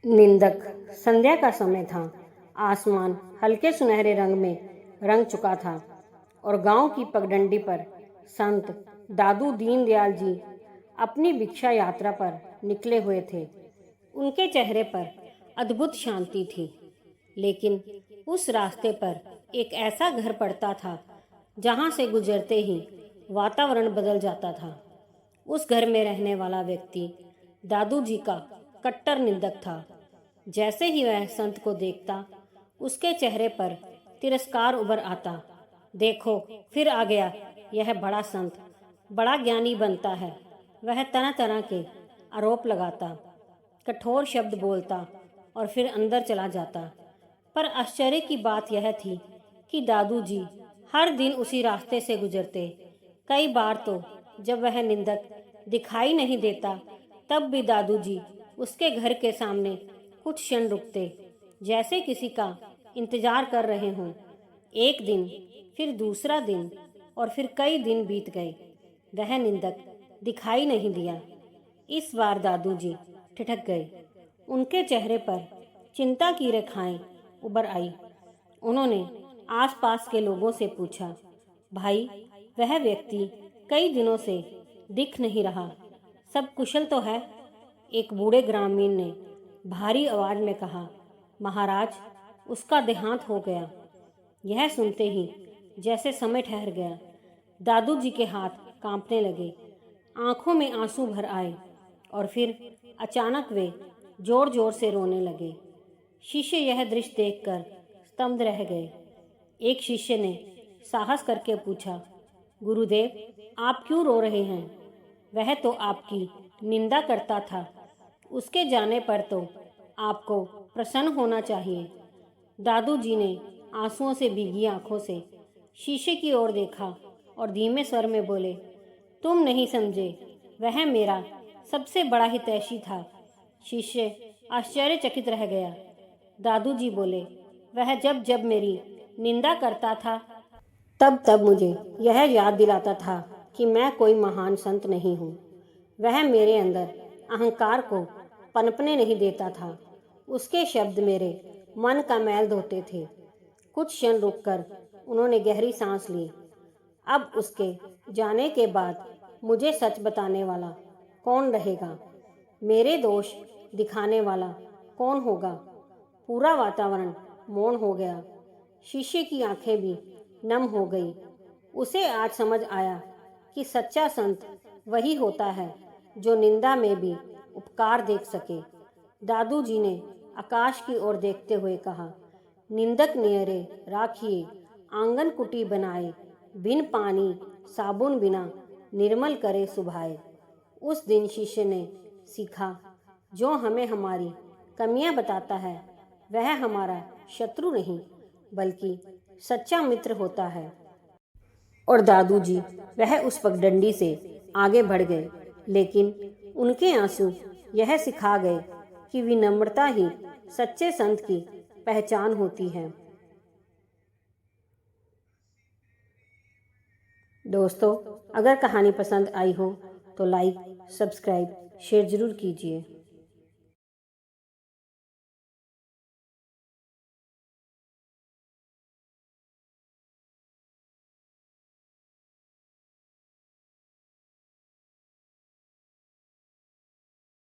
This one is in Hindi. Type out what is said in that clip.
निंदक। संध्या का समय था। आसमान हल्के सुनहरे रंग में रंग चुका था और गांव की पगडंडी पर संत दादू दीनदयाल जी अपनी भिक्षा यात्रा पर निकले हुए थे। उनके चेहरे पर अद्भुत शांति थी। लेकिन उस रास्ते पर एक ऐसा घर पड़ता था जहां से गुजरते ही वातावरण बदल जाता था। उस घर में रहने वाला व्यक्ति दादू जी का कट्टर निंदक था। जैसे ही वह संत को देखता, उसके चेहरे पर तिरस्कार उभर आता। देखो, फिर आ गया यह बड़ा संत, बड़ा ज्ञानी बनता है। वह तरह तरह के आरोप लगाता, कठोर शब्द बोलता और फिर अंदर चला जाता। पर आश्चर्य की बात यह थी कि दादू जी हर दिन उसी रास्ते से गुजरते। कई बार तो जब वह निंदक दिखाई नहीं देता, तब भी दादू जी उसके घर के सामने कुछ क्षण रुकते, जैसे किसी का इंतजार कर रहे हों। एक दिन, फिर दूसरा दिन और फिर कई दिन बीत गए। वह निंदक दिखाई नहीं दिया। इस बार दादू जी ठिठक गए। उनके चेहरे पर चिंता की रेखाएं उभर आई। उन्होंने आसपास के लोगों से पूछा, भाई, वह व्यक्ति कई दिनों से दिख नहीं रहा, सब कुशल तो है? एक बूढ़े ग्रामीण ने भारी आवाज में कहा, महाराज, उसका देहांत हो गया। यह सुनते ही जैसे समय ठहर गया। दादू जी के हाथ कांपने लगे, आंखों में आंसू भर आए और फिर अचानक वे जोर जोर से रोने लगे। शिष्य यह दृश्य देखकर स्तब्ध रह गए। एक शिष्य ने साहस करके पूछा, गुरुदेव, आप क्यों रो रहे हैं? वह तो आपकी निंदा करता था। उसके जाने पर तो आपको प्रसन्न होना चाहिए। दादू जी ने आंसुओं से भीगी आंखों से शीशे की ओर देखा और धीमे स्वर में बोले, तुम नहीं समझे, वह मेरा सबसे बड़ा हितैषी था। शिष्य आश्चर्यचकित रह गया। दादू जी बोले, वह जब जब मेरी निंदा करता था, तब तब मुझे यह याद दिलाता था कि मैं कोई महान संत नहीं हूँ। वह मेरे अंदर अहंकार को पनपने नहीं देता था। उसके शब्द मेरे मन का मैल धोते थे। कुछ क्षण रुककर उन्होंने गहरी सांस ली। अब उसके जाने के बाद मुझे सच बताने वाला कौन रहेगा? मेरे दोष दिखाने वाला कौन होगा? पूरा वातावरण मौन हो गया। शिष्य की आंखें भी नम हो गई। उसे आज समझ आया कि सच्चा संत वही होता है जो निंदा में भी उपकार देख सके। दादू जी ने आकाश की ओर देखते हुए कहा, निंदक नियरे राखिए, आंगन कुटी बनाए, बिन पानी साबुन बिना निर्मल करे सुभाए। उस दिन शिष्य ने सीखा, जो हमें हमारी कमियां बताता है, वह हमारा शत्रु नहीं बल्कि सच्चा मित्र होता है। और दादू जी वह उस पगडंडी से आगे बढ़ गए, लेकिन उनके आंसू यह सिखा गए कि विनम्रता ही सच्चे संत की पहचान होती है। दोस्तों, अगर कहानी पसंद आई हो तो लाइक, सब्सक्राइब, शेयर जरूर कीजिए।